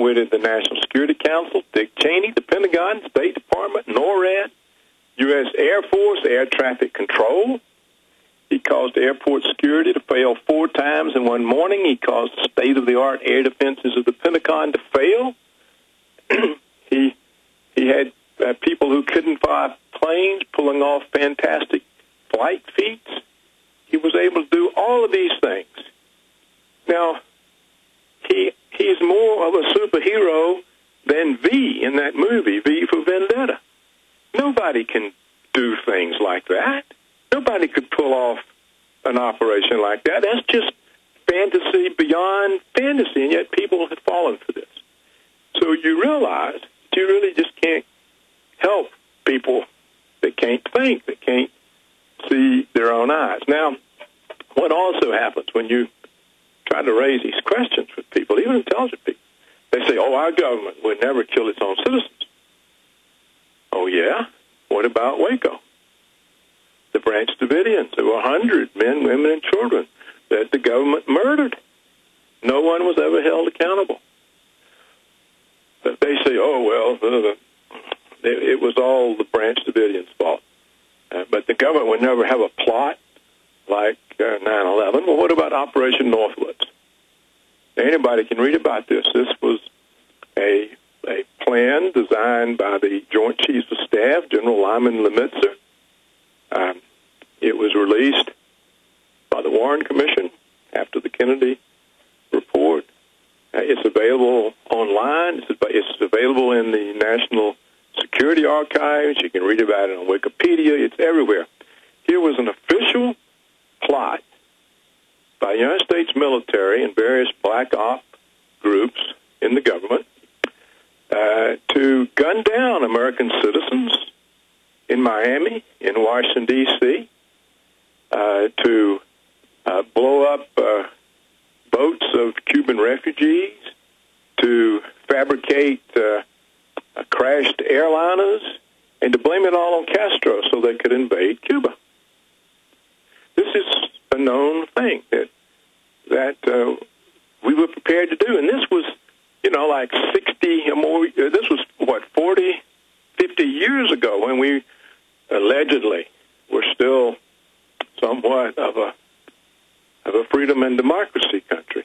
outwitted the National Security Council, Dick Cheney, the Pentagon, State Department, NORAD, U.S. Air Force, Air Traffic Control. He caused airport security to fail 4 times in one morning. He caused state-of-the-art air defenses of the Pentagon to fail. He had people who couldn't fly planes pulling off fantastic flight feats. He was able to do all of these things. Now, he's more of a superhero than V in that movie, V for Vendetta. Nobody can do things like that. Nobody could pull off an operation like that. That's just fantasy beyond fantasy, and yet people have fallen for this. So you realize that you really just can't help people that can't think, that can't see their own eyes. Now, what also happens when you try to raise these questions with people, even intelligent people, they say, oh, our government would never kill its own citizens. Oh, yeah? What about Waco? The Branch Davidians. There were 100 men, women, and children that the government murdered. No one was ever held accountable. But they say, oh, well, it was all the Branch Davidians' fault. But the government would never have a plot like 9/11. Well, what about Operation Northwoods? Anybody can read about this. This was a plan designed by the Joint Chiefs of Staff, General Lyman Lemitzer. It was released by the Warren Commission after the Kennedy report. It's available online. It's available in the National Security Archives. You can read about it on Wikipedia. It's everywhere. Here was an official plot by the United States military and various black op groups in the government to gun down American citizens in Miami, in Washington, D.C., to blow up boats of Cuban refugees, to fabricate crashed airliners, and to blame it all on Castro so they could invade Cuba. This is a known thing that we were prepared to do. And this was, like 60 or more, this was, 40, 50 years ago when we allegedly were still somewhat of a freedom and democracy country.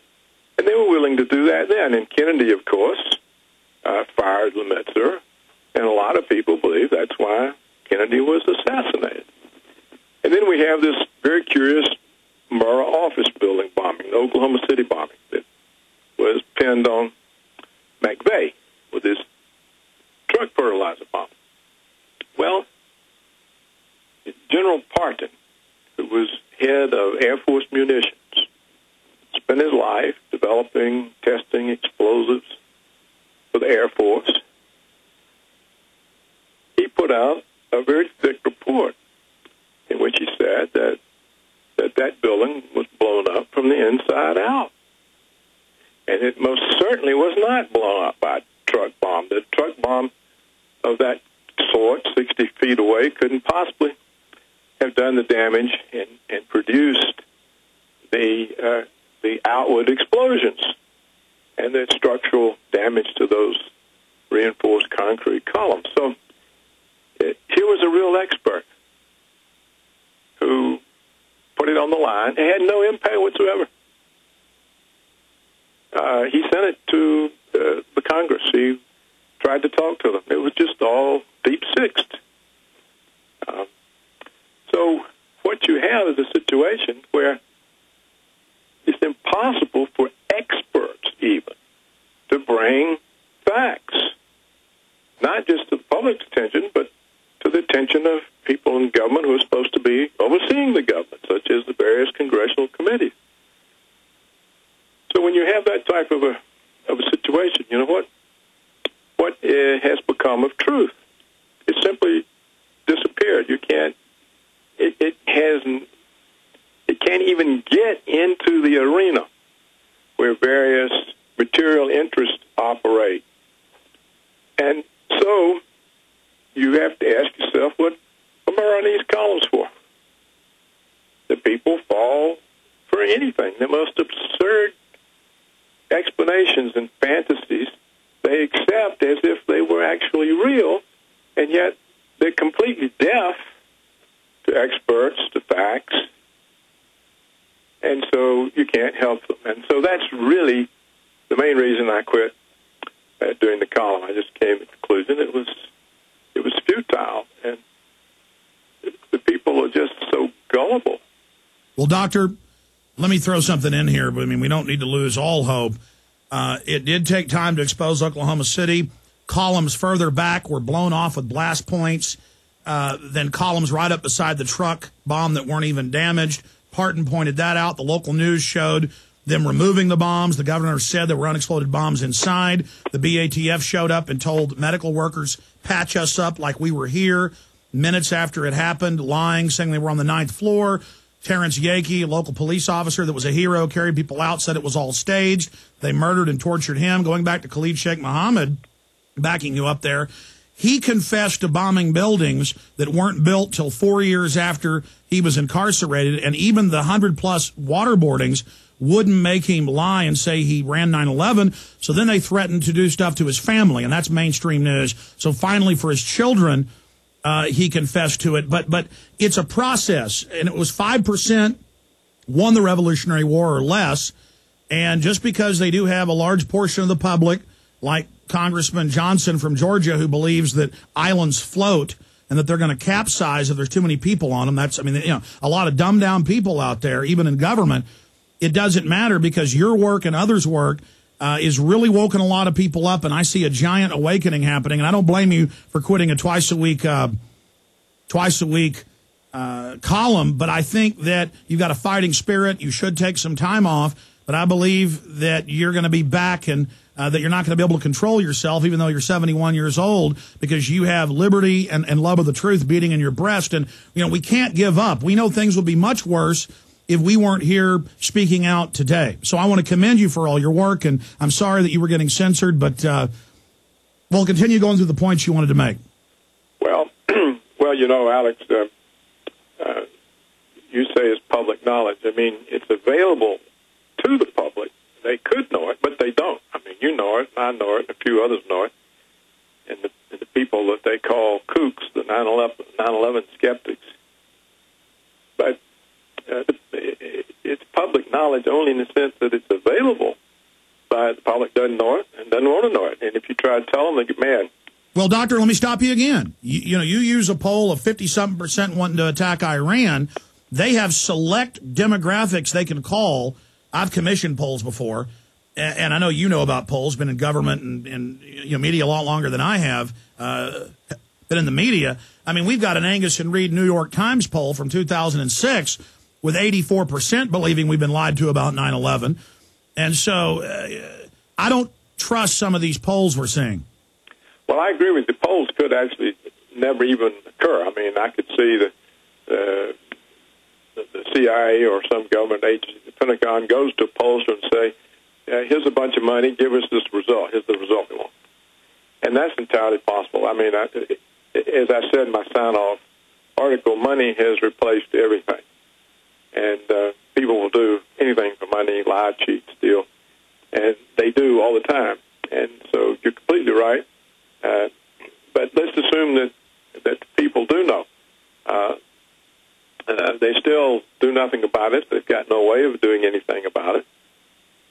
And they were willing to do that then. And Kennedy, of course, fired Lemitzer, and a lot of people believe that's why Kennedy was assassinated. And then we have this very curious Murrah office building bombing, the Oklahoma City bombing, that was pinned on McVeigh with his drug fertilizer bomb. Well, General Parton, who was head of Air Force munitions, spent his life developing, testing explosives for the Air Force. He put out a very thick report in which he said that building was blown up from the inside out. And it most certainly was not blown up by a truck bomb. The truck bomb of that sort, 60 feet away, couldn't possibly have done the damage and produced the outward explosions and the structural damage to those reinforced concrete columns. So here was a real expert who put it on the line. It had no impact whatsoever. He sent it to the Congress. He tried to talk to them. It was just all deep-sixed. So what you have is a situation where it's impossible for experts even to bring facts, not just to the public's attention, but to the attention of people in government who are supposed to be overseeing the government, such as the various congressional committees. So when you have that type of a situation, you know what has become of truth? It simply disappeared. You can't. It can't even get into the arena where various material interests operate. And so you have to ask yourself, what am I running these columns for? The people fall for anything. The most absurd explanations and fantasies be real, and yet they're completely deaf to experts, to facts, and so you can't help them. And so that's really the main reason I quit doing the column. I just came to the conclusion it was futile, and the people are just so gullible. Well, Doctor, let me throw something in here, but I mean, we don't need to lose all hope. It did take time to expose Oklahoma City. Columns further back were blown off with blast points. Then columns right up beside the truck bomb that weren't even damaged. Parton pointed that out. The local news showed them removing the bombs. The governor said there were unexploded bombs inside. The BATF showed up and told medical workers, patch us up like we were here. Minutes after it happened, lying, saying they were on the 9th floor. Terrence Yakey, a local police officer that was a hero, carried people out, said it was all staged. They murdered and tortured him. Going back to Khalid Sheikh Mohammed, backing you up there, he confessed to bombing buildings that weren't built till 4 years after he was incarcerated, and even the 100-plus waterboardings wouldn't make him lie and say he ran 9/11. So then they threatened to do stuff to his family, and that's mainstream news. So finally, for his children, he confessed to it. But it's a process, and it was 5% won the Revolutionary War or less. And just because they do have a large portion of the public, like Congressman Johnson from Georgia, who believes that islands float and that they're going to capsize if there's too many people on them. That's, I mean, you know, a lot of dumbed down people out there, even in government. It doesn't matter, because your work and others' work is really woken a lot of people up, and I see a giant awakening happening. And I don't blame you for quitting a twice a week column, but I think that you've got a fighting spirit. You should take some time off, but I believe that you're going to be back, and that you're not going to be able to control yourself, even though you're 71 years old, because you have liberty and love of the truth beating in your breast. And, you know, we can't give up. We know things will be much worse if we weren't here speaking out today. So I want to commend you for all your work, and I'm sorry that you were getting censored, but we'll continue going through the points you wanted to make. Well, you know, Alex, you say it's public knowledge. I mean, it's available to the public. They could know it, but they don't. I mean, you know it, I know it, and a few others know it. And the people that they call kooks, the 9/11 skeptics. But it's public knowledge only in the sense that it's available, but the public doesn't know it and doesn't want to know it. And if you try to tell them, they get mad. Well, Doctor, let me stop you again. You use a poll of 50-something% wanting to attack Iran. They have select demographics they can call. I've commissioned polls before, and I know you know about polls, been in government and media a lot longer than I have, been in the media. I mean, we've got an Angus and Reid New York Times poll from 2006 with 84% believing we've been lied to about 9/11. And so I don't trust some of these polls we're seeing. Well, I agree with you. The polls could actually never even occur. I mean, I could see that the CIA or some government agency, the Pentagon, goes to a pollster and say, here's a bunch of money, give us this result. Here's the result we want. And that's entirely possible. I mean, as I said in my sign-off article, money has replaced everything. And people will do anything for money, lie, cheat, steal. And they do all the time. And so you're completely right. But let's assume that people do know. They still do nothing about it. They've got no way of doing anything about it.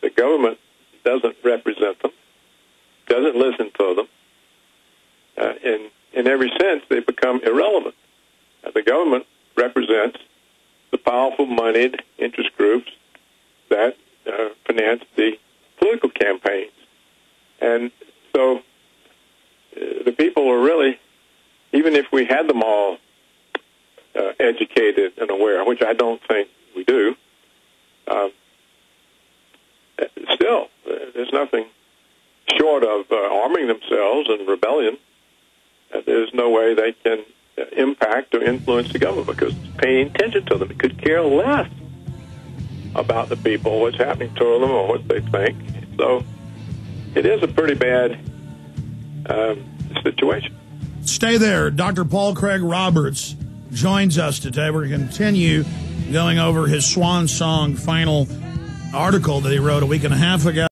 The government doesn't represent them, doesn't listen to them. In every sense, they become irrelevant. The government represents the powerful, moneyed interest groups that finance the political campaigns. And so the people are really, even if we had them all educated and aware, which I don't think we do, still, there's nothing short of arming themselves and rebellion. There's no way they can impact or influence the government because it's paying attention to them. It could care less about the people, what's happening to them or what they think. So it is a pretty bad situation. Stay there. Dr. Paul Craig Roberts joins us today. We're going to continue going over his swan song final article that he wrote a week and a half ago.